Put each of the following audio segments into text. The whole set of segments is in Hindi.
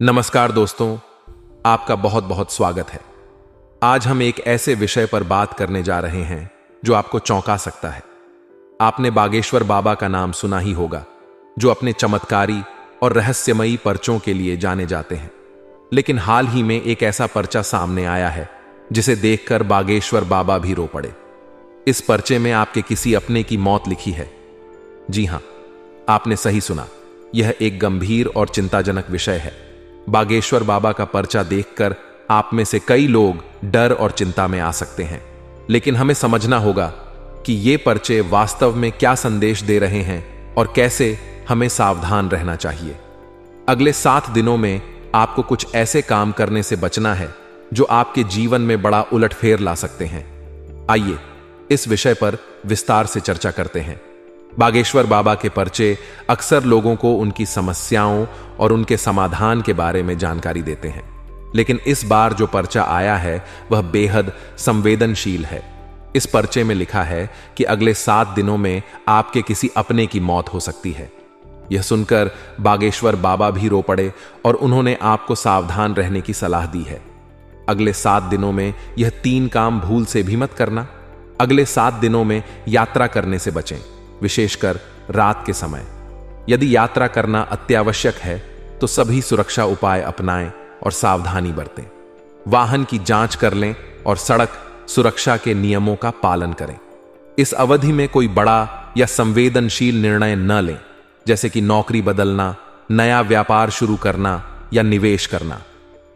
नमस्कार दोस्तों, आपका बहुत बहुत स्वागत है। आज हम एक ऐसे विषय पर बात करने जा रहे हैं जो आपको चौंका सकता है। आपने बागेश्वर बाबा का नाम सुना ही होगा, जो अपने चमत्कारी और रहस्यमयी पर्चों के लिए जाने जाते हैं। लेकिन हाल ही में एक ऐसा पर्चा सामने आया है जिसे देखकर बागेश्वर बाबा भी रो पड़े। इस पर्चे में आपके किसी अपने की मौत लिखी है। जी हां, आपने सही सुना। यह एक गंभीर और चिंताजनक विषय है। बागेश्वर बाबा का पर्चा देखकर आप में से कई लोग डर और चिंता में आ सकते हैं, लेकिन हमें समझना होगा कि ये पर्चे वास्तव में क्या संदेश दे रहे हैं और कैसे हमें सावधान रहना चाहिए। अगले 7 दिनों में आपको कुछ ऐसे काम करने से बचना है जो आपके जीवन में बड़ा उलटफेर ला सकते हैं। आइए इस विषय पर विस्तार से चर्चा करते हैं। बागेश्वर बाबा के पर्चे अक्सर लोगों को उनकी समस्याओं और उनके समाधान के बारे में जानकारी देते हैं, लेकिन इस बार जो पर्चा आया है वह बेहद संवेदनशील है। इस पर्चे में लिखा है कि अगले 7 दिनों में आपके किसी अपने की मौत हो सकती है। यह सुनकर बागेश्वर बाबा भी रो पड़े और उन्होंने आपको सावधान रहने की सलाह दी है। अगले 7 दिनों में यह 3 काम भूल से भी मत करना। अगले 7 दिनों में यात्रा करने से बचें, विशेषकर रात के समय। यदि यात्रा करना अत्यावश्यक है तो सभी सुरक्षा उपाय अपनाएं और सावधानी बरतें। वाहन की जांच कर लें और सड़क सुरक्षा के नियमों का पालन करें। इस अवधि में कोई बड़ा या संवेदनशील निर्णय न लें, जैसे कि नौकरी बदलना, नया व्यापार शुरू करना या निवेश करना।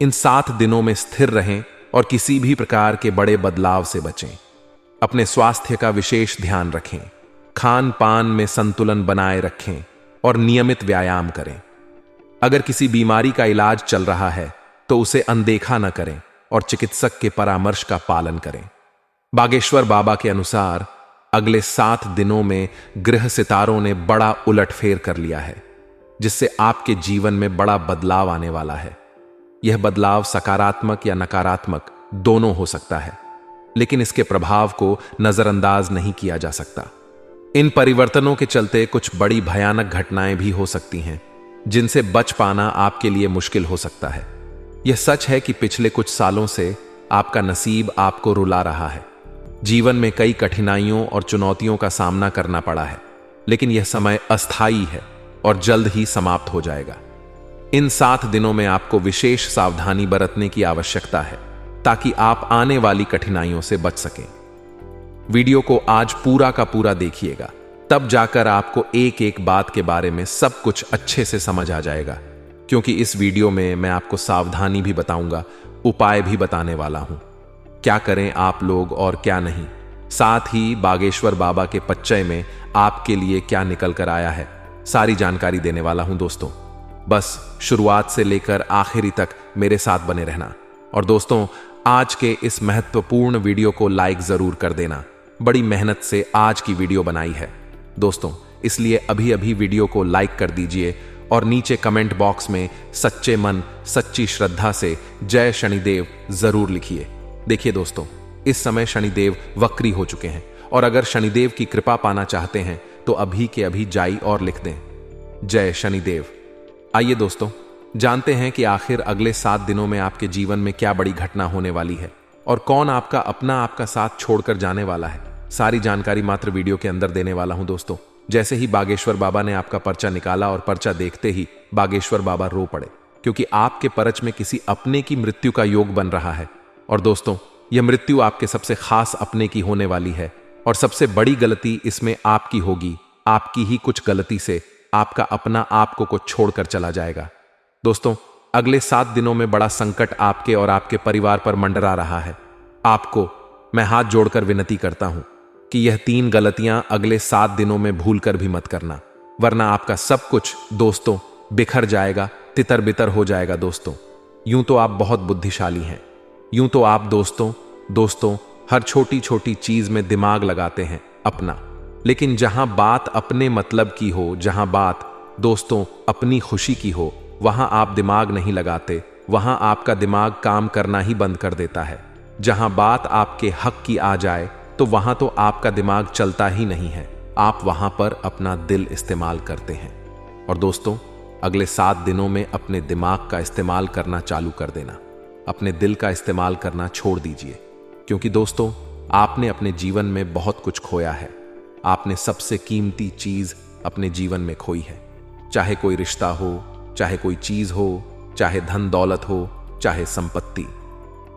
इन 7 दिनों में स्थिर रहें और किसी भी प्रकार के बड़े बदलाव से बचें। अपने स्वास्थ्य का विशेष ध्यान रखें, खान पान में संतुलन बनाए रखें और नियमित व्यायाम करें। अगर किसी बीमारी का इलाज चल रहा है तो उसे अनदेखा न करें और चिकित्सक के परामर्श का पालन करें। बागेश्वर बाबा के अनुसार अगले 7 दिनों में ग्रह सितारों ने बड़ा उलटफेर कर लिया है, जिससे आपके जीवन में बड़ा बदलाव आने वाला है। यह बदलाव सकारात्मक या नकारात्मक दोनों हो सकता है, लेकिन इसके प्रभाव को नजरअंदाज नहीं किया जा सकता। इन परिवर्तनों के चलते कुछ बड़ी भयानक घटनाएं भी हो सकती हैं, जिनसे बच पाना आपके लिए मुश्किल हो सकता है। यह सच है कि पिछले कुछ सालों से आपका नसीब आपको रुला रहा है। जीवन में कई कठिनाइयों और चुनौतियों का सामना करना पड़ा है, लेकिन यह समय अस्थायी है और जल्द ही समाप्त हो जाएगा। इन 7 दिनों में आपको विशेष सावधानी बरतने की आवश्यकता है ताकि आप आने वाली कठिनाइयों से बच सकें। वीडियो को आज पूरा का पूरा देखिएगा, तब जाकर आपको एक एक बात के बारे में सब कुछ अच्छे से समझ आ जाएगा। क्योंकि इस वीडियो में मैं आपको सावधानी भी बताऊंगा, उपाय भी बताने वाला हूं, क्या करें आप लोग और क्या नहीं। साथ ही बागेश्वर बाबा के पच्चय में आपके लिए क्या निकल कर आया है, सारी जानकारी देने वाला हूं दोस्तों। बस शुरुआत से लेकर आखिरी तक मेरे साथ बने रहना। और दोस्तों, आज के इस महत्वपूर्ण वीडियो को लाइक जरूर कर देना। बड़ी मेहनत से आज की वीडियो बनाई है दोस्तों, इसलिए अभी अभी वीडियो को लाइक कर दीजिए और नीचे कमेंट बॉक्स में सच्चे मन सच्ची श्रद्धा से जय शनिदेव जरूर लिखिए। देखिए दोस्तों, इस समय शनिदेव वक्री हो चुके हैं और अगर शनिदेव की कृपा पाना चाहते हैं तो अभी के अभी जाई और लिख दें जय शनिदेव। आइए दोस्तों, जानते हैं कि आखिर अगले 7 दिनों में आपके जीवन में क्या बड़ी घटना होने वाली है और कौन आपका अपना आपका साथ छोड़कर जाने वाला है। सारी जानकारी मात्र वीडियो के अंदर देने वाला हूं दोस्तों। जैसे ही बागेश्वर बाबा ने आपका पर्चा निकाला और पर्चा देखते ही बागेश्वर बाबा रो पड़े, क्योंकि आपके परच में किसी अपने की मृत्यु का योग बन रहा है। और दोस्तों, यह मृत्यु आपके सबसे खास अपने की होने वाली है और सबसे बड़ी गलती इसमें आपकी होगी। आपकी ही कुछ गलती से आपका अपना आपको को छोड़कर चला जाएगा। दोस्तों, अगले 7 दिनों में बड़ा संकट आपके और आपके परिवार पर मंडरा रहा है। आपको मैं हाथ जोड़कर विनती करता हूं कि यह 3 गलतियां अगले 7 दिनों में भूलकर भी मत करना, वरना आपका सब कुछ दोस्तों बिखर जाएगा, तितर बितर हो जाएगा। दोस्तों, यूं तो आप बहुत बुद्धिशाली हैं, यूं तो आप दोस्तों हर छोटी छोटी चीज में दिमाग लगाते हैं अपना, लेकिन जहां बात अपने मतलब की हो, जहां बात दोस्तों अपनी खुशी की हो, वहां आप दिमाग नहीं लगाते। वहां आपका दिमाग काम करना ही बंद कर देता है। जहां बात आपके हक की आ जाए तो वहां तो आपका दिमाग चलता ही नहीं है। आप वहां पर अपना दिल इस्तेमाल करते हैं। और दोस्तों, अगले 7 दिनों में अपने दिमाग का इस्तेमाल करना चालू कर देना, अपने दिल का इस्तेमाल करना छोड़ दीजिए। क्योंकि दोस्तों, आपने अपने जीवन में बहुत कुछ खोया है। आपने सबसे कीमती चीज अपने जीवन में खोई है। चाहे कोई रिश्ता हो, चाहे कोई चीज हो, चाहे धन दौलत हो, चाहे संपत्ति।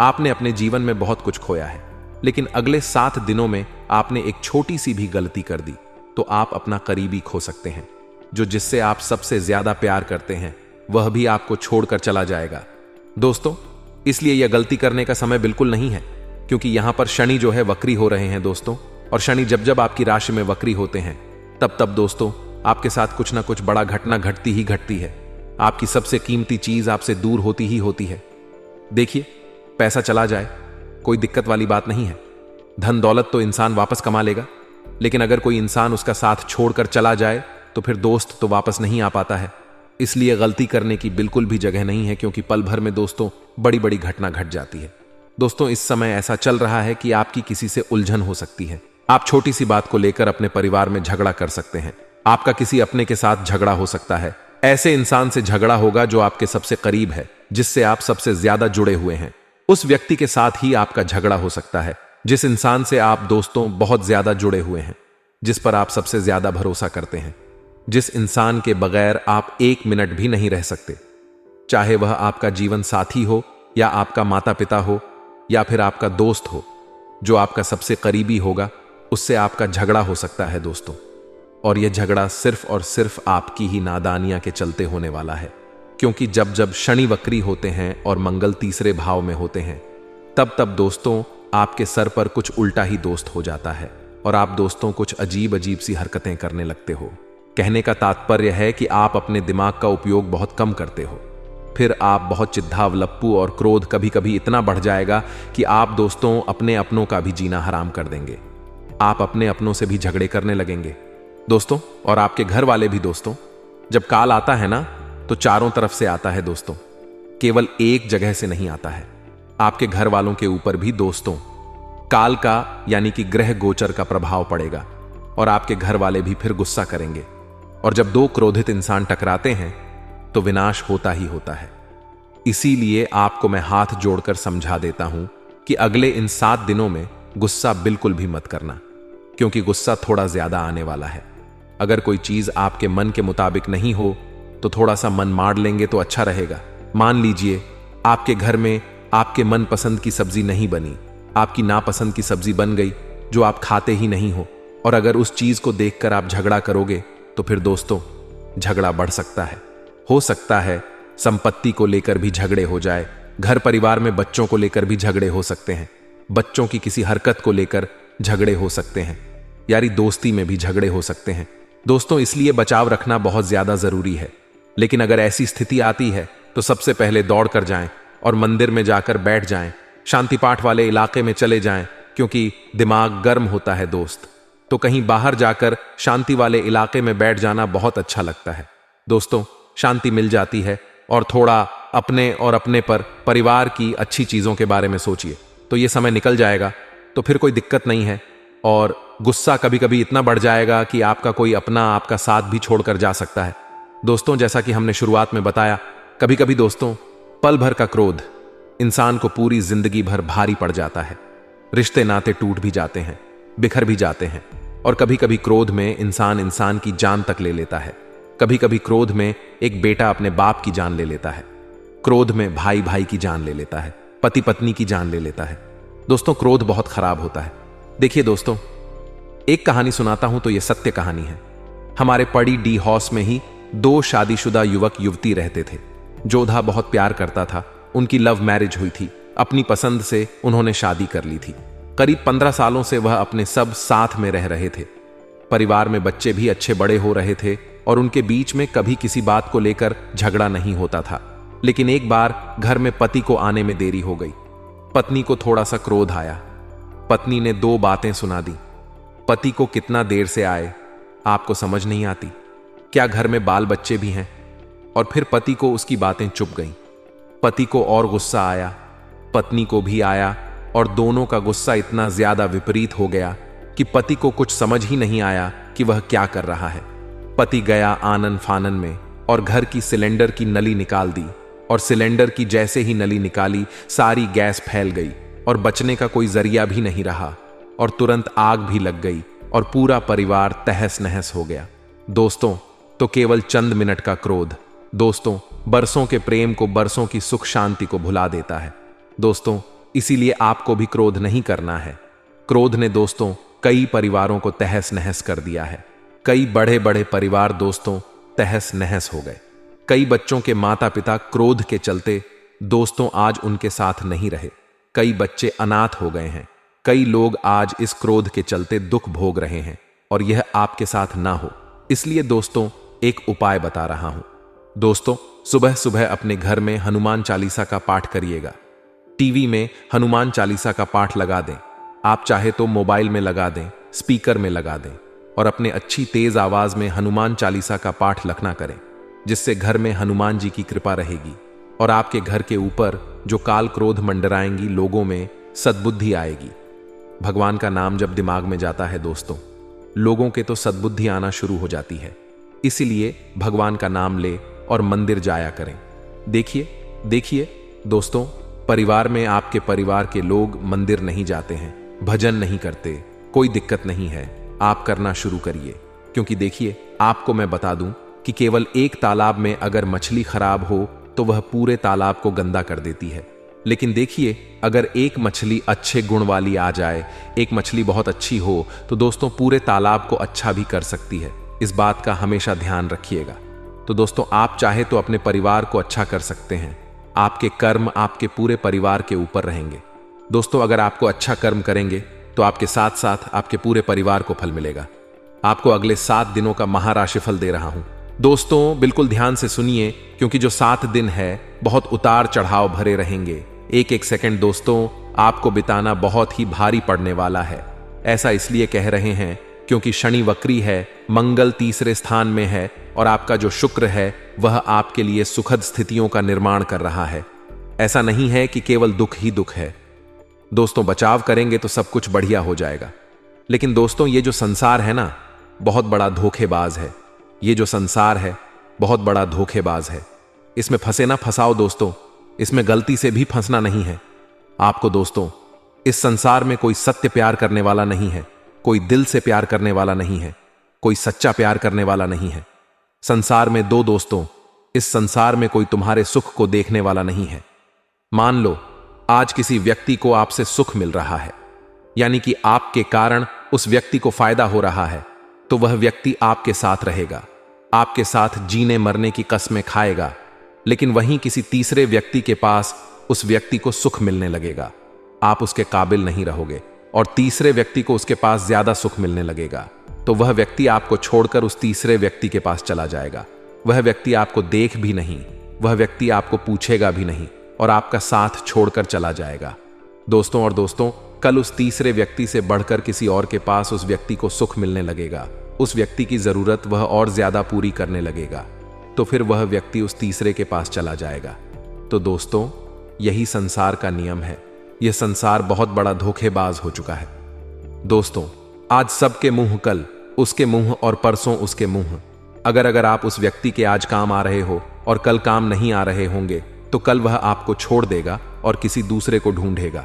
आपने अपने जीवन में बहुत कुछ खोया है, लेकिन अगले 7 दिनों में आपने एक छोटी सी भी गलती कर दी तो आप अपना करीबी खो सकते हैं। जो जिससे आप सबसे ज्यादा प्यार करते हैं वह भी आपको छोड़कर चला जाएगा। दोस्तों, इसलिए यह गलती करने का समय बिल्कुल नहीं है, क्योंकि यहां पर शनि जो है वक्री हो रहे हैं दोस्तों। और शनि जब जब आपकी राशि में वक्री होते हैं तब तब दोस्तों आपके साथ कुछ ना कुछ बड़ा घटना घटती ही घटती है। आपकी सबसे कीमती चीज आपसे दूर होती ही होती है। देखिए, पैसा चला जाए कोई दिक्कत वाली बात नहीं है, धन दौलत तो इंसान वापस कमा लेगा, लेकिन अगर कोई इंसान उसका साथ छोड़कर चला जाए तो फिर दोस्त तो वापस नहीं आ पाता है। इसलिए गलती करने की बिल्कुल भी जगह नहीं है, क्योंकि पल भर में दोस्तों बड़ी बड़ी घटना घट जाती है। दोस्तों, इस समय ऐसा चल रहा है कि आपकी किसी से उलझन हो सकती है। आप छोटी सी बात को लेकर अपने परिवार में झगड़ा कर सकते हैं। आपका किसी अपने के साथ झगड़ा हो सकता है। ऐसे इंसान से झगड़ा होगा जो आपके सबसे करीब है, जिससे आप सबसे ज्यादा जुड़े हुए हैं। उस व्यक्ति के साथ ही आपका झगड़ा हो सकता है जिस इंसान से आप दोस्तों बहुत ज्यादा जुड़े हुए हैं, जिस पर आप सबसे ज्यादा भरोसा करते हैं, जिस इंसान के बगैर आप 1 मिनट भी नहीं रह सकते। चाहे वह आपका जीवन साथी हो, या आपका माता पिता हो, या फिर आपका दोस्त हो। जो आपका सबसे करीबी होगा उससे आपका झगड़ा हो सकता है दोस्तों। और यह झगड़ा सिर्फ और सिर्फ आपकी ही नादानियां के चलते होने वाला है। क्योंकि जब जब शनि वक्री होते हैं और मंगल तीसरे भाव में होते हैं तब तब दोस्तों आपके सर पर कुछ उल्टा ही दोस्त हो जाता है और आप दोस्तों कुछ अजीब अजीब सी हरकतें करने लगते हो। कहने का तात्पर्य है कि आप अपने दिमाग का उपयोग बहुत कम करते हो। फिर आप बहुत चिद्धावलप्पू और क्रोध कभी कभी इतना बढ़ जाएगा कि आप दोस्तों अपने अपनों का भी जीना हराम कर देंगे। आप अपने अपनों से भी झगड़े करने लगेंगे दोस्तों। और आपके घर वाले भी दोस्तों। जब काल आता है ना तो चारों तरफ से आता है दोस्तों, केवल एक जगह से नहीं आता है। आपके घर वालों के ऊपर भी दोस्तों काल का यानी कि ग्रह गोचर का प्रभाव पड़ेगा और आपके घर वाले भी फिर गुस्सा करेंगे। और जब 2 क्रोधित इंसान टकराते हैं तो विनाश होता ही होता है। इसीलिए आपको मैं हाथ जोड़कर समझा देता हूं कि अगले इन 7 दिनों में गुस्सा बिल्कुल भी मत करना, क्योंकि गुस्सा थोड़ा ज्यादा आने वाला है। अगर कोई चीज आपके मन के मुताबिक नहीं हो तो थोड़ा सा मन मार लेंगे तो अच्छा रहेगा। मान लीजिए आपके घर में आपके मनपसंद की सब्जी नहीं बनी, आपकी नापसंद की सब्जी बन गई जो आप खाते ही नहीं हो, और अगर उस चीज को देखकर आप झगड़ा करोगे तो फिर दोस्तों झगड़ा बढ़ सकता है। हो सकता है संपत्ति को लेकर भी झगड़े हो जाए, घर परिवार में बच्चों को लेकर भी झगड़े हो सकते हैं, बच्चों की किसी हरकत को लेकर झगड़े हो सकते हैं, यारी दोस्ती में भी झगड़े हो सकते हैं दोस्तों। इसलिए बचाव रखना बहुत ज्यादा जरूरी है। लेकिन अगर ऐसी स्थिति आती है तो सबसे पहले दौड़ कर जाएं और मंदिर में जाकर बैठ जाएं, शांति पाठ वाले इलाके में चले जाएं, क्योंकि दिमाग गर्म होता है दोस्त। तो कहीं बाहर जाकर शांति वाले इलाके में बैठ जाना बहुत अच्छा लगता है दोस्तों। शांति मिल जाती है और थोड़ा अपने और अपने पर परिवार की अच्छी चीजों के बारे में सोचिए तो ये समय निकल जाएगा, तो फिर कोई दिक्कत नहीं है। और गुस्सा कभी कभी इतना बढ़ जाएगा कि आपका कोई अपना आपका साथ भी छोड़कर जा सकता है दोस्तों। जैसा कि हमने शुरुआत में बताया, कभी कभी दोस्तों पल भर का क्रोध इंसान को पूरी जिंदगी भर भारी पड़ जाता है। रिश्ते नाते टूट भी जाते हैं, बिखर भी जाते हैं, और कभी कभी क्रोध में इंसान की जान तक ले लेता है। कभी कभी क्रोध में एक बेटा अपने बाप की जान ले लेता है, क्रोध में भाई भाई की जान ले लेता है, पति पत्नी की जान ले लेता है दोस्तों। क्रोध बहुत खराब होता है। देखिए दोस्तों, एक कहानी सुनाता हूं तो यह सत्य कहानी है। हमारे पड़ी डी हाउस में ही 2 शादीशुदा युवक युवती रहते थे। जोधा बहुत प्यार करता था, उनकी लव मैरिज हुई थी, अपनी पसंद से उन्होंने शादी कर ली थी। करीब 15 सालों से वह अपने सब साथ में रह रहे थे। परिवार में बच्चे भी अच्छे बड़े हो रहे थे और उनके बीच में कभी किसी बात को लेकर झगड़ा नहीं होता था। लेकिन एक बार घर में पति को आने में देरी हो गई। पत्नी को थोड़ा सा क्रोध आया। पत्नी ने 2 बातें सुना दी। पति को कितना देर से आए आपको समझ नहीं आती, क्या घर में बाल बच्चे भी हैं? और फिर पति को उसकी बातें चुप गईं। पति को और गुस्सा आया, पत्नी को भी आया, और दोनों का गुस्सा इतना ज्यादा विपरीत हो गया कि पति को कुछ समझ ही नहीं आया कि वह क्या कर रहा है। पति गया आनन फानन में और घर की सिलेंडर की नली निकाल दी, और सिलेंडर की जैसे ही नली निकाली सारी गैस फैल गई और बचने का कोई जरिया भी नहीं रहा, और तुरंत आग भी लग गई और पूरा परिवार तहस नहस हो गया। दोस्तों, तो केवल चंद मिनट का क्रोध दोस्तों बरसों के प्रेम को, बरसों की सुख शांति को भुला देता है। दोस्तों, इसीलिए आपको भी क्रोध नहीं करना है। क्रोध ने दोस्तों कई परिवारों को तहस नहस कर दिया है। कई बड़े बड़े परिवार दोस्तों तहस नहस हो गए। कई बच्चों के माता पिता क्रोध के चलते दोस्तों आज उनके साथ नहीं रहे। कई बच्चे अनाथ हो गए हैं। कई लोग आज इस क्रोध के चलते दुख भोग रहे हैं, और यह आपके साथ ना हो, इसलिए दोस्तों एक उपाय बता रहा हूं। दोस्तों, सुबह सुबह अपने घर में हनुमान चालीसा का पाठ करिएगा। टीवी में हनुमान चालीसा का पाठ लगा दें। आप चाहे तो मोबाइल में लगा दें, स्पीकर में लगा दें, और अपने अच्छी तेज आवाज में हनुमान चालीसा का पाठ लखना करें, जिससे घर में हनुमान जी की कृपा रहेगी और आपके घर के ऊपर जो काल क्रोध मंडराएंगी, लोगों में सद्बुद्धि आएगी। भगवान का नाम जब दिमाग में जाता है दोस्तों, लोगों के तो सद्बुद्धि आना शुरू हो जाती है। इसीलिए भगवान का नाम ले और मंदिर जाया करें। देखिए दोस्तों, परिवार में आपके परिवार के लोग मंदिर नहीं जाते हैं, भजन नहीं करते, कोई दिक्कत नहीं है, आप करना शुरू करिए। क्योंकि देखिए, आपको मैं बता दूं कि केवल एक तालाब में अगर मछली खराब हो तो वह पूरे तालाब को गंदा कर देती है। लेकिन देखिए, अगर एक मछली अच्छे गुण वाली आ जाए, एक मछली बहुत अच्छी हो, तो दोस्तों पूरे तालाब को अच्छा भी कर सकती है। इस बात का हमेशा ध्यान रखिएगा। तो दोस्तों, आप चाहे तो अपने परिवार को अच्छा कर सकते हैं। आपके कर्म आपके पूरे परिवार के ऊपर रहेंगे। दोस्तों, अगर आपको अच्छा कर्म करेंगे तो आपके साथ साथ आपके पूरे परिवार को फल मिलेगा। आपको अगले 7 दिनों का महाराशिफल दे रहा हूं। दोस्तों, बिल्कुल ध्यान से सुनिए, क्योंकि जो 7 दिन है बहुत उतार चढ़ाव भरे रहेंगे। एक एक सेकंड दोस्तों आपको बिताना बहुत ही भारी पड़ने वाला है। ऐसा इसलिए कह रहे हैं क्योंकि शनि वक्री है, मंगल तीसरे स्थान में है, और आपका जो शुक्र है वह आपके लिए सुखद स्थितियों का निर्माण कर रहा है। ऐसा नहीं है कि केवल दुख ही दुख है। दोस्तों, बचाव करेंगे तो सब कुछ बढ़िया हो जाएगा। लेकिन दोस्तों, ये जो संसार है ना, बहुत बड़ा धोखेबाज है। ये जो संसार है बहुत बड़ा धोखेबाज है। इसमें फंसे ना फंसाओ दोस्तों, इसमें गलती से भी फंसना नहीं है आपको। दोस्तों, इस संसार में कोई सत्य प्यार करने वाला नहीं है, कोई दिल से प्यार करने वाला नहीं है, कोई सच्चा प्यार करने वाला नहीं है। संसार में दो दोस्तों, इस संसार में कोई तुम्हारे सुख को देखने वाला नहीं है। मान लो आज किसी व्यक्ति को आपसे सुख मिल रहा है, यानी कि आपके कारण उस व्यक्ति को फायदा हो रहा है, तो वह व्यक्ति आपके साथ रहेगा, आपके साथ जीने मरने की कस्में खाएगा। लेकिन वहीं किसी तीसरे व्यक्ति के पास उस व्यक्ति को सुख मिलने लगेगा, आप उसके काबिल नहीं रहोगे, और तीसरे व्यक्ति को उसके पास ज्यादा सुख मिलने लगेगा, तो वह व्यक्ति आपको छोड़कर उस तीसरे व्यक्ति के पास चला जाएगा। वह व्यक्ति आपको देख भी नहीं, वह व्यक्ति आपको पूछेगा भी नहीं, और आपका साथ छोड़कर चला जाएगा। दोस्तों, कल उस तीसरे व्यक्ति से बढ़कर किसी और के पास उस व्यक्ति को सुख मिलने लगेगा, उस व्यक्ति की जरूरत वह और ज्यादा पूरी करने लगेगा, तो फिर वह व्यक्ति उस तीसरे के पास चला जाएगा। तो दोस्तों, यही संसार का नियम है। यह संसार बहुत बड़ा धोखेबाज हो चुका है। दोस्तों, आज सबके मुंह कल उसके मुंह, और परसों उसके मुंह। अगर आप उस व्यक्ति के आज काम आ रहे हो और कल काम नहीं आ रहे होंगे, तो कल वह आपको छोड़ देगा और किसी दूसरे को ढूंढेगा,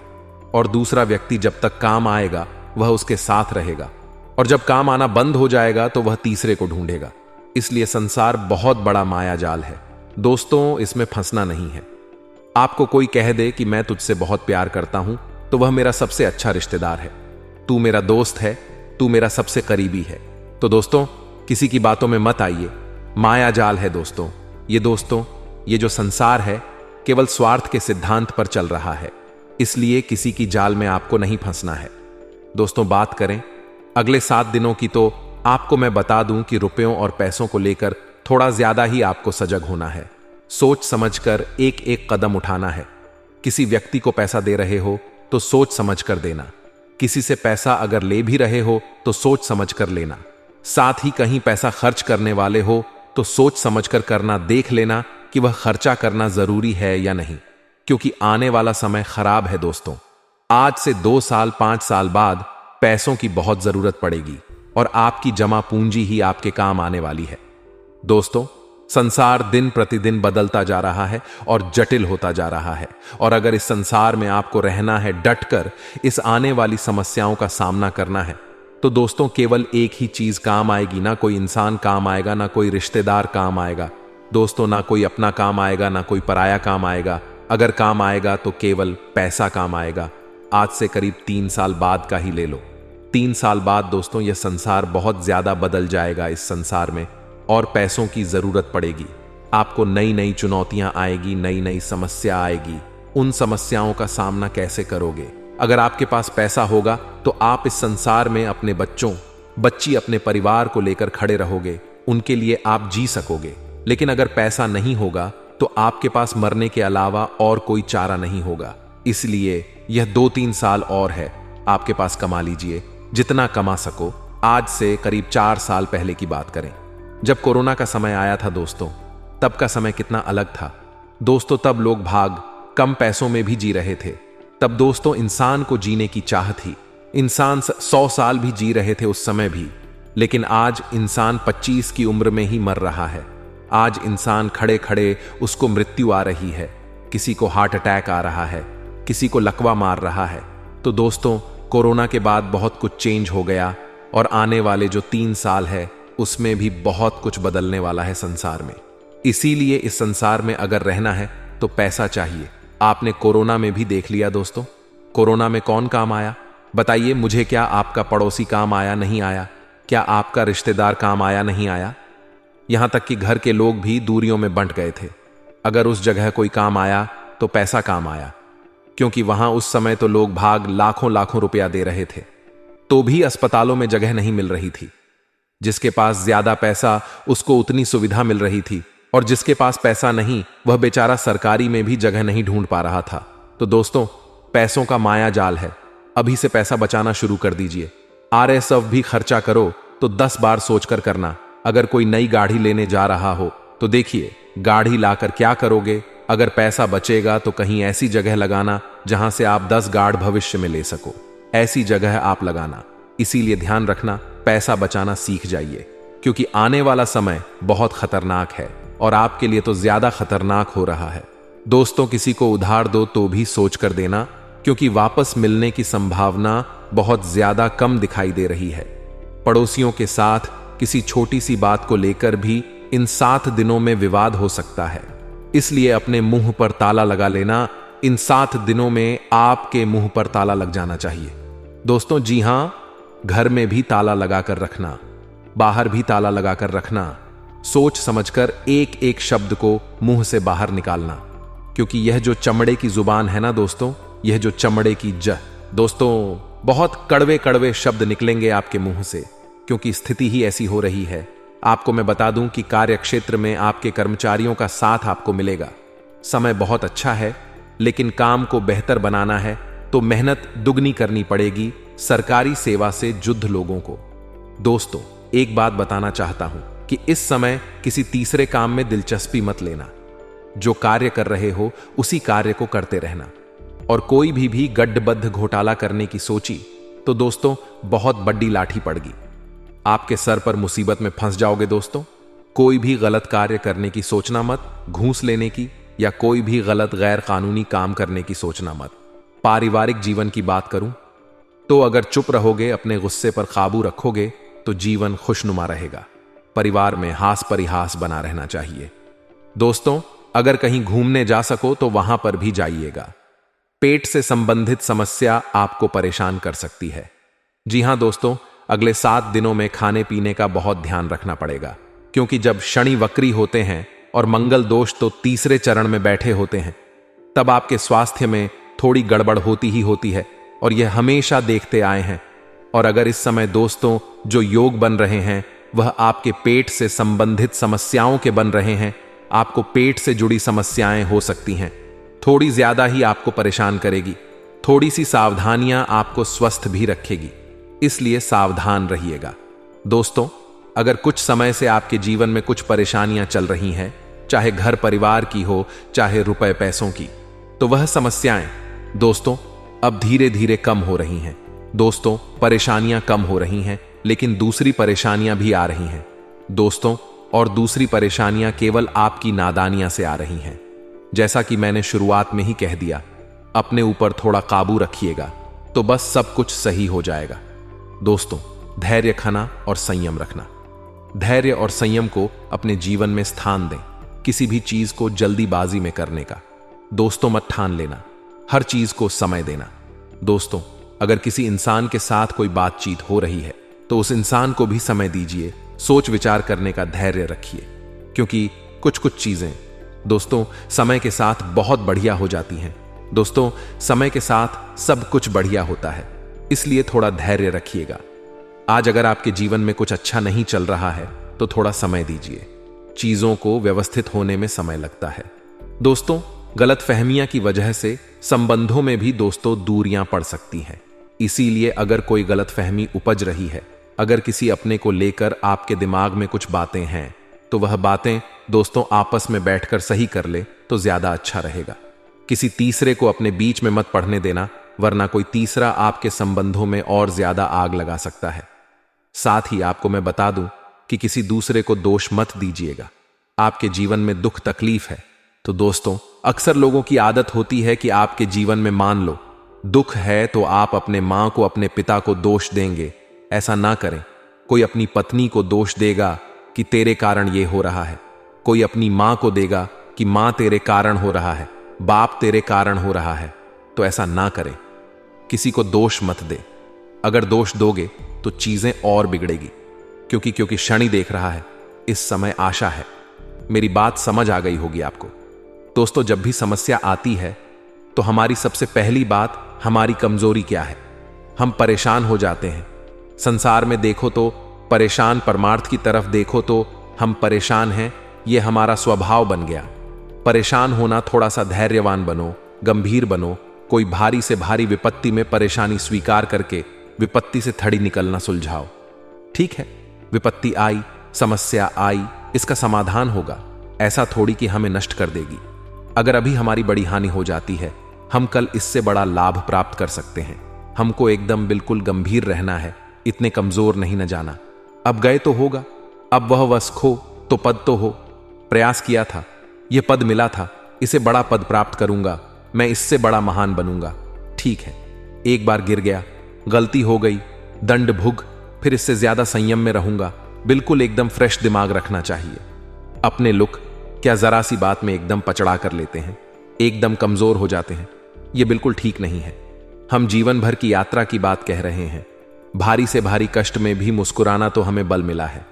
और दूसरा व्यक्ति जब तक काम आएगा वह उसके साथ रहेगा, और जब काम आना बंद हो जाएगा तो वह तीसरे को ढूंढेगा। इसलिए संसार बहुत बड़ा माया जाल है। दोस्तों, इसमें फंसना नहीं है। आपको कोई कह दे कि मैं तुझसे बहुत प्यार करता हूं, तो वह मेरा सबसे अच्छा रिश्तेदार है, तू मेरा दोस्त है, तू मेरा सबसे करीबी है। तो दोस्तों, किसी की बातों में मत आइए। माया जाल है दोस्तों, ये जो संसार है केवल स्वार्थ के सिद्धांत पर चल रहा है, इसलिए किसी की जाल में आपको नहीं फंसना है। दोस्तों, बात करें अगले 7 दिनों की, तो आपको मैं बता दूं कि रुपयों और पैसों को लेकर थोड़ा ज्यादा ही आपको सजग होना है। सोच समझकर एक एक कदम उठाना है। किसी व्यक्ति को पैसा दे रहे हो तो सोच समझकर देना। किसी से पैसा अगर ले भी रहे हो तो सोच समझकर लेना। साथ ही कहीं पैसा खर्च करने वाले हो तो सोच समझकर करना। देख लेना कि वह खर्चा करना जरूरी है या नहीं, क्योंकि आने वाला समय खराब है दोस्तों। आज से 2 साल 5 साल बाद पैसों की बहुत जरूरत पड़ेगी, और आपकी जमा पूंजी ही आपके काम आने वाली है। दोस्तों, संसार दिन प्रतिदिन बदलता जा रहा है और जटिल होता जा रहा है। और अगर इस संसार में आपको रहना है, डटकर इस आने वाली समस्याओं का सामना करना है, तो दोस्तों केवल एक ही चीज काम आएगी। ना कोई इंसान काम आएगा, ना कोई रिश्तेदार काम आएगा दोस्तों, ना कोई अपना काम आएगा, ना कोई पराया काम आएगा। अगर काम आएगा तो केवल पैसा काम आएगा। आज से करीब 3 साल बाद का ही ले लो। 3 साल बाद दोस्तों यह संसार बहुत ज्यादा बदल जाएगा। इस संसार में और पैसों की जरूरत पड़ेगी। आपको नई नई चुनौतियां आएगी, नई नई समस्या आएगी। उन समस्याओं का सामना कैसे करोगे? अगर आपके पास पैसा होगा तो आप इस संसार में अपने बच्ची, अपने परिवार को लेकर खड़े रहोगे, उनके लिए आप जी सकोगे। लेकिन अगर पैसा नहीं होगा तो आपके पास मरने के अलावा और कोई चारा नहीं होगा। इसलिए यह 2-3 साल और है, आपके पास कमा लीजिए जितना कमा सको। आज से करीब 4 साल पहले की बात करें, जब कोरोना का समय आया था दोस्तों, तब का समय कितना अलग था दोस्तों। तब लोग कम पैसों में भी जी रहे थे। तब दोस्तों इंसान को जीने की चाह थी। इंसान 100 साल भी जी रहे थे उस समय भी। लेकिन आज इंसान 25 की उम्र में ही मर रहा है। आज इंसान खड़े खड़े उसको मृत्यु आ रही है। किसी को हार्ट अटैक आ रहा है, किसी को लकवा मार रहा है। तो दोस्तों कोरोना के बाद बहुत कुछ चेंज हो गया और आने वाले जो 3 साल है उसमें भी बहुत कुछ बदलने वाला है संसार में। इसीलिए इस संसार में अगर रहना है तो पैसा चाहिए। आपने कोरोना में भी देख लिया दोस्तों, कोरोना में कौन काम आया बताइए मुझे? क्या आपका पड़ोसी काम आया? नहीं आया। क्या आपका रिश्तेदार काम आया? नहीं आया। यहां तक कि घर के लोग भी दूरियों में बंट गए थे। अगर उस जगह कोई काम आया तो पैसा काम आया, क्योंकि वहां उस समय तो लोग लाखों लाखों रुपया दे रहे थे, तो भी अस्पतालों में जगह नहीं मिल रही थी। जिसके पास ज्यादा पैसा उसको उतनी सुविधा मिल रही थी, और जिसके पास पैसा नहीं वह बेचारा सरकारी में भी जगह नहीं ढूंढ पा रहा था। तो दोस्तों पैसों का माया जाल है। अभी से पैसा बचाना शुरू कर दीजिए। RSF भी खर्चा करो तो 10 बार सोचकर करना। अगर कोई नई गाड़ी लेने जा रहा हो तो देखिए गाड़ी लाकर क्या करोगे। अगर पैसा बचेगा तो कहीं ऐसी जगह लगाना जहां से आप 10 गाड़ भविष्य में ले सको। ऐसी जगह आप लगाना। इसीलिए ध्यान रखना, पैसा बचाना सीख जाइए, क्योंकि आने वाला समय बहुत खतरनाक है और आपके लिए तो ज्यादा खतरनाक हो रहा है। दोस्तों किसी को उधार दो तो भी सोच कर देना, क्योंकि वापस मिलने की संभावना बहुत ज्यादा कम दिखाई दे रही है। पड़ोसियों के साथ किसी छोटी सी बात को लेकर भी इन 7 दिनों में विवाद हो सकता है। इसलिए अपने मुंह पर ताला लगा लेना। इन 7 दिनों में आपके मुंह पर ताला लग जाना चाहिए दोस्तों। जी हां, घर में भी ताला लगाकर रखना, बाहर भी ताला लगाकर रखना। सोच समझकर एक एक शब्द को मुंह से बाहर निकालना, क्योंकि यह जो चमड़े की जुबान है ना दोस्तों, यह जो चमड़े की दोस्तों बहुत कड़वे कड़वे शब्द निकलेंगे आपके मुंह से, क्योंकि स्थिति ही ऐसी हो रही है। आपको मैं बता दूं कि कार्य क्षेत्र में आपके कर्मचारियों का साथ आपको मिलेगा। समय बहुत अच्छा है, लेकिन काम को बेहतर बनाना है तो मेहनत दुगनी करनी पड़ेगी। सरकारी सेवा से जुद्ध लोगों को दोस्तों एक बात बताना चाहता हूं कि इस समय किसी तीसरे काम में दिलचस्पी मत लेना। जो कार्य कर रहे हो उसी कार्य को करते रहना। और कोई भी गड्ढबद्ध घोटाला करने की सोची तो दोस्तों बहुत बड़ी लाठी पड़गी। आपके सर पर मुसीबत में फंस जाओगे दोस्तों। कोई भी गलत कार्य करने की सोचना मत, घूस लेने की या कोई भी गलत गैर कानूनी काम करने की सोचना मत। पारिवारिक जीवन की बात करूं तो अगर चुप रहोगे, अपने गुस्से पर काबू रखोगे तो जीवन खुशनुमा रहेगा। परिवार में हास परिहास बना रहना चाहिए दोस्तों। अगर कहीं घूमने जा सको तो वहां पर भी जाइएगा। पेट से संबंधित समस्या आपको परेशान कर सकती है। जी हां दोस्तों, अगले 7 दिनों में खाने पीने का बहुत ध्यान रखना पड़ेगा, क्योंकि जब शनि वक्री होते हैं और मंगल दोष तो तीसरे चरण में बैठे होते हैं, तब आपके स्वास्थ्य में थोड़ी गड़बड़ होती ही होती है, और यह हमेशा देखते आए हैं। और अगर इस समय दोस्तों जो योग बन रहे हैं वह आपके पेट से संबंधित समस्याओं के बन रहे हैं, आपको पेट से जुड़ी समस्याएं हो सकती हैं, थोड़ी ज्यादा ही आपको परेशान करेगी। थोड़ी सी सावधानियां आपको स्वस्थ भी रखेगी, इसलिए सावधान रहिएगा दोस्तों। अगर कुछ समय से आपके जीवन में कुछ परेशानियां चल रही हैं, चाहे घर परिवार की हो चाहे रुपए पैसों की, तो वह समस्याएं दोस्तों अब धीरे धीरे कम हो रही हैं। दोस्तों परेशानियां कम हो रही हैं, लेकिन दूसरी परेशानियां भी आ रही हैं दोस्तों। और दूसरी परेशानियां केवल आपकी नादानियां से आ रही हैं। जैसा कि मैंने शुरुआत में ही कह दिया, अपने ऊपर थोड़ा काबू रखिएगा तो बस सब कुछ सही हो जाएगा। दोस्तों, धैर्य रखना और संयम रखना। धैर्य और संयम को अपने जीवन में स्थान दें। किसी भी चीज को जल्दीबाजी में करने का दोस्तों मत ठान लेना। हर चीज को समय देना। दोस्तों, अगर किसी इंसान के साथ कोई बातचीत हो रही है तो उस इंसान को भी समय दीजिए, सोच विचार करने का धैर्य रखिए, क्योंकि कुछ कुछ चीजें दोस्तों समय के साथ बहुत बढ़िया हो जाती हैं। दोस्तों, समय के साथ सब कुछ बढ़िया होता है, इसलिए थोड़ा धैर्य रखिएगा। आज अगर आपके जीवन में कुछ अच्छा नहीं चल रहा है तो थोड़ा समय दीजिए। चीजों को व्यवस्थित होने में समय लगता है। दोस्तों, गलतफहमियां की वजह से संबंधों में भी दोस्तों दूरियां पड़ सकती हैं। इसीलिए अगर कोई गलतफहमी उपज रही है, अगर किसी अपने को लेकर आपके दिमाग में कुछ बातें हैं, तो वह बातें दोस्तों आपस में बैठकर सही कर ले तो ज्यादा अच्छा रहेगा। किसी तीसरे को अपने बीच में मत पड़ने देना, वरना कोई तीसरा आपके संबंधों में और ज्यादा आग लगा सकता है। साथ ही आपको मैं बता दूं कि किसी दूसरे को दोष मत दीजिएगा। आपके जीवन में दुख तकलीफ है तो दोस्तों अक्सर लोगों की आदत होती है कि आपके जीवन में मान लो दुख है तो आप अपने मां को, अपने पिता को दोष देंगे। ऐसा ना करें। कोई अपनी पत्नी को दोष देगा कि तेरे कारण ये हो रहा है, कोई अपनी मां को देगा कि मां तेरे कारण हो रहा है, बाप तेरे कारण हो रहा है। तो ऐसा ना करें। किसी को दोष मत दे। अगर दोष दोगे तो चीजें और बिगड़ेगी, क्योंकि शनि देख रहा है। इस समय आशा है। मेरी बात समझ आ गई होगी आपको। दोस्तों, जब भी समस्या आती है तो हमारी सबसे पहली बात हमारी कमजोरी क्या है। हम परेशान हो जाते हैं। संसार में देखो तो परेशान, परमार्थ की तरफ देखो तो हम परेशान हैं, ये हमारा स्वभाव बन गया। परेशान होना, थोड़ा सा धैर्यवान बनो, गंभीर बनो। कोई भारी से भारी विपत्ति में परेशानी स्वीकार करके विपत्ति से थड़ी निकलना सुलझाओ। ठीक है, विपत्ति आई, समस्या आई, इसका समाधान होगा। ऐसा थोड़ी कि हमें नष्ट कर देगी। अगर अभी हमारी बड़ी हानि हो जाती है, हम कल इससे बड़ा लाभ प्राप्त कर सकते हैं। हमको एकदम बिल्कुल गंभीर रहना है, इतने कमजोर नहीं न जाना। अब गए तो होगा, अब वह वश खो तो पद तो हो। प्रयास किया था, यह पद मिला था, इसे बड़ा पद प्राप्त करूंगा, मैं इससे बड़ा महान बनूंगा। ठीक है, एक बार गिर गया, गलती हो गई, दंड भुग, फिर इससे ज्यादा संयम में रहूंगा। बिल्कुल एकदम फ्रेश दिमाग रखना चाहिए। अपने लुक क्या जरा सी बात में एकदम पचड़ा कर लेते हैं, एकदम कमजोर हो जाते हैं। यह बिल्कुल ठीक नहीं है। हम जीवन भर की यात्रा की बात कह रहे हैं। भारी से भारी कष्ट में भी मुस्कुराना तो हमें बल मिला है।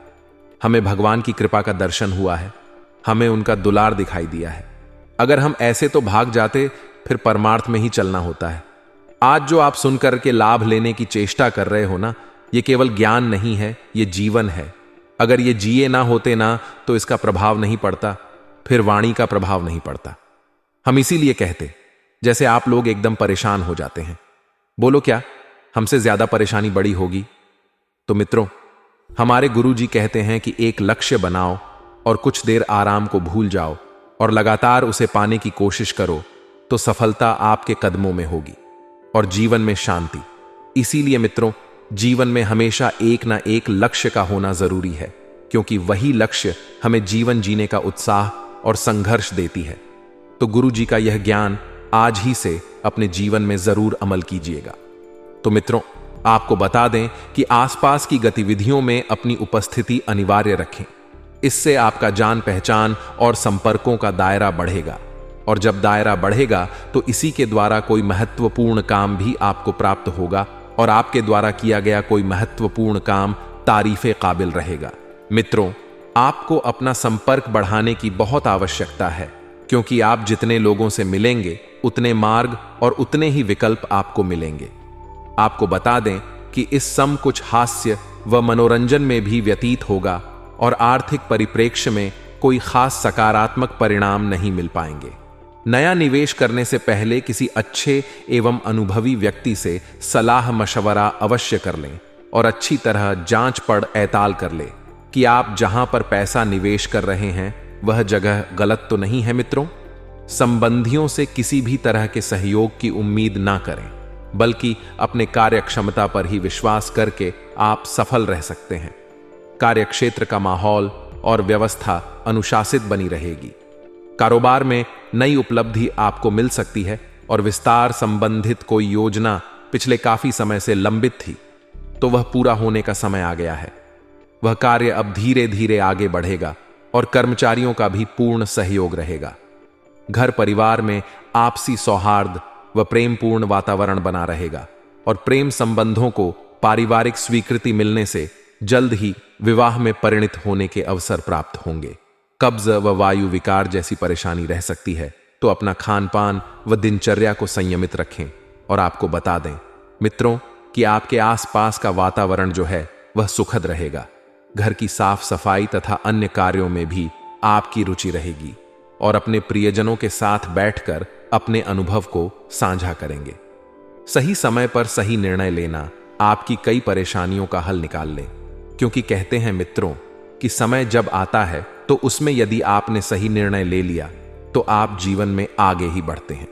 हमें भगवान की कृपा का दर्शन हुआ है, हमें उनका दुलार दिखाई दिया है। अगर हम ऐसे तो भाग जाते, फिर परमार्थ में ही चलना होता है। आज जो आप सुनकर के लाभ लेने की चेष्टा कर रहे हो ना, ये केवल ज्ञान नहीं है, ये जीवन है। अगर ये जिए ना होते ना तो इसका प्रभाव नहीं पड़ता, फिर वाणी का प्रभाव नहीं पड़ता। हम इसीलिए कहते, जैसे आप लोग एकदम परेशान हो जाते हैं। बोलो क्या हमसे ज्यादा परेशानी बड़ी होगी? तो मित्रों, हमारे गुरुजी कहते हैं कि एक लक्ष्य बनाओ और कुछ देर आराम को भूल जाओ और लगातार उसे पाने की कोशिश करो तो सफलता आपके कदमों में होगी और जीवन में शांति। इसीलिए मित्रों, जीवन में हमेशा एक ना एक लक्ष्य का होना जरूरी है, क्योंकि वही लक्ष्य हमें जीवन जीने का उत्साह और संघर्ष देती है। तो गुरुजी का यह ज्ञान आज ही से अपने जीवन में जरूर अमल कीजिएगा। तो मित्रों, आपको बता दें कि आसपास की गतिविधियों में अपनी उपस्थिति अनिवार्य रखें। इससे आपका जान पहचान और संपर्कों का दायरा बढ़ेगा, और जब दायरा बढ़ेगा तो इसी के द्वारा कोई महत्वपूर्ण काम भी आपको प्राप्त होगा और आपके द्वारा किया गया कोई महत्वपूर्ण काम तारीफे काबिल रहेगा। मित्रों, आपको अपना संपर्क बढ़ाने की बहुत आवश्यकता है, क्योंकि आप जितने लोगों से मिलेंगे उतने मार्ग और उतने ही विकल्प आपको मिलेंगे। आपको बता दें कि इस सम कुछ हास्य व मनोरंजन में भी व्यतीत होगा और आर्थिक परिप्रेक्ष्य में कोई खास सकारात्मक परिणाम नहीं मिल पाएंगे। नया निवेश करने से पहले किसी अच्छे एवं अनुभवी व्यक्ति से सलाह मशवरा अवश्य कर लें और अच्छी तरह जांच पड़ताल कर लें कि आप जहां पर पैसा निवेश कर रहे हैं वह जगह गलत तो नहीं है। मित्रों, संबंधियों से किसी भी तरह के सहयोग की उम्मीद ना करें, बल्कि अपने कार्य क्षमता पर ही विश्वास करके आप सफल रह सकते हैं। कार्यक्षेत्र का माहौल और व्यवस्था अनुशासित बनी रहेगी। कारोबार में नई उपलब्धि आपको मिल सकती है और विस्तार संबंधित कोई योजना पिछले काफी समय से लंबित थी तो वह पूरा होने का समय आ गया है। वह कार्य अब धीरे धीरे आगे बढ़ेगा और कर्मचारियों का भी पूर्ण सहयोग रहेगा। घर परिवार में आपसी सौहार्द व प्रेमपूर्ण वातावरण बना रहेगा और प्रेम संबंधों को पारिवारिक स्वीकृति मिलने से जल्द ही विवाह में परिणित होने के अवसर प्राप्त होंगे। कब्ज व वायु विकार जैसी परेशानी रह सकती है तो अपना खान पान व दिनचर्या को संयमित रखें। और आपको बता दें मित्रों कि आपके आसपास का वातावरण जो है वह सुखद रहेगा। घर की साफ सफाई तथा अन्य कार्यों में भी आपकी रुचि रहेगी और अपने प्रियजनों के साथ बैठकर अपने अनुभव को साझा करेंगे। सही समय पर सही निर्णय लेना आपकी कई परेशानियों का हल निकाल ले, क्योंकि कहते हैं मित्रों कि समय जब आता है तो उसमें यदि आपने सही निर्णय ले लिया तो आप जीवन में आगे ही बढ़ते हैं।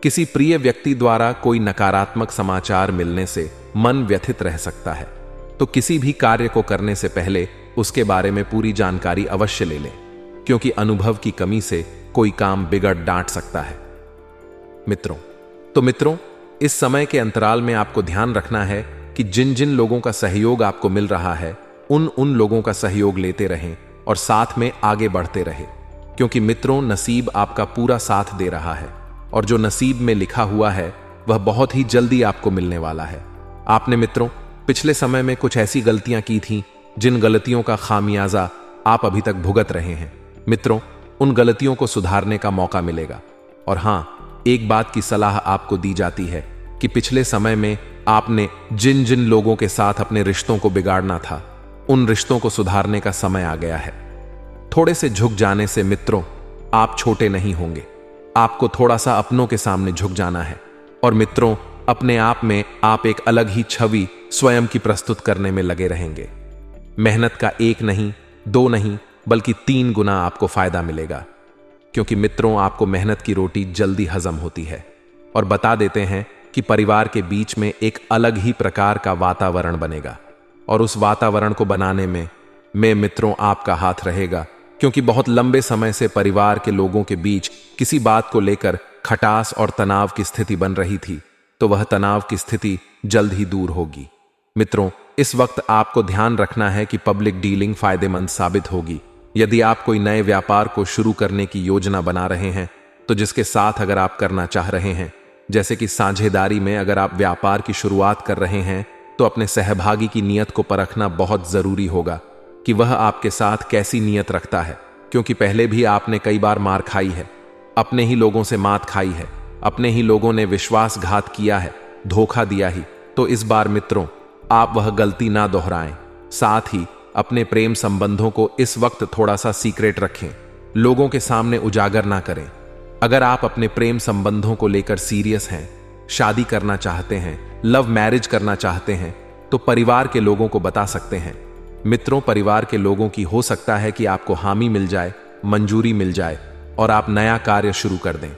किसी प्रिय व्यक्ति द्वारा कोई नकारात्मक समाचार मिलने से मन व्यथित रह सकता है, तो किसी भी कार्य को करने से पहले उसके बारे में पूरी जानकारी अवश्य ले लें, क्योंकि अनुभव की कमी से कोई काम बिगड़ डांट सकता है। मित्रों, इस समय के अंतराल में आपको ध्यान रखना है कि जिन जिन लोगों का सहयोग आपको मिल रहा है उन लोगों का सहयोग लेते रहें और साथ में आगे बढ़ते रहें, क्योंकि मित्रों नसीब आपका पूरा साथ दे रहा है और जो नसीब में लिखा हुआ है वह बहुत ही जल्दी आपको मिलने वाला है। आपने मित्रों पिछले समय में कुछ ऐसी गलतियां की थीं जिन गलतियों का खामियाजा आप अभी तक भुगत रहे हैं। मित्रों, उन गलतियों को सुधारने का मौका मिलेगा। और हां, एक बात की सलाह आपको दी जाती है कि पिछले समय में आपने जिन जिन लोगों के साथ अपने रिश्तों को बिगाड़ना था उन रिश्तों को सुधारने का समय आ गया है। थोड़े से झुक जाने से मित्रों आप छोटे नहीं होंगे। आपको थोड़ा सा अपनों के सामने झुक जाना है और मित्रों अपने आप में आप एक अलग ही छवि स्वयं की प्रस्तुत करने में लगे रहेंगे। मेहनत का 1 नहीं 2 नहीं बल्कि 3 गुना आपको फायदा मिलेगा, क्योंकि मित्रों आपको मेहनत की रोटी जल्दी हजम होती है। और बता देते हैं कि परिवार के बीच में एक अलग ही प्रकार का वातावरण बनेगा और उस वातावरण को बनाने में मित्रों आपका हाथ रहेगा, क्योंकि बहुत लंबे समय से परिवार के लोगों के बीच किसी बात को लेकर खटास और तनाव की स्थिति बन रही थी, तो वह तनाव की स्थिति जल्द ही दूर होगी। मित्रों, इस वक्त आपको ध्यान रखना है कि पब्लिक डीलिंग फायदेमंद साबित होगी। यदि आप कोई नए व्यापार को शुरू करने की योजना बना रहे हैं तो जिसके साथ अगर आप करना चाह रहे हैं, जैसे कि साझेदारी में अगर आप व्यापार की शुरुआत कर रहे हैं, तो अपने सहभागी की नीयत को परखना बहुत जरूरी होगा कि वह आपके साथ कैसी नीयत रखता है, क्योंकि पहले भी आपने कई बार मार खाई है, अपने ही लोगों से मात खाई है, अपने ही लोगों ने विश्वासघात किया है, धोखा दिया ही। तो इस बार मित्रों आप वह गलती ना दोहराएं। साथ ही अपने प्रेम संबंधों को इस वक्त थोड़ा सा सीक्रेट रखें, लोगों के सामने उजागर ना करें। अगर आप अपने प्रेम संबंधों को लेकर सीरियस हैं, शादी करना चाहते हैं, लव मैरिज करना चाहते हैं, तो परिवार के लोगों को बता सकते हैं। मित्रों, परिवार के लोगों की हो सकता है कि आपको हामी मिल जाए, मंजूरी मिल जाए और आप नया कार्य शुरू कर दें।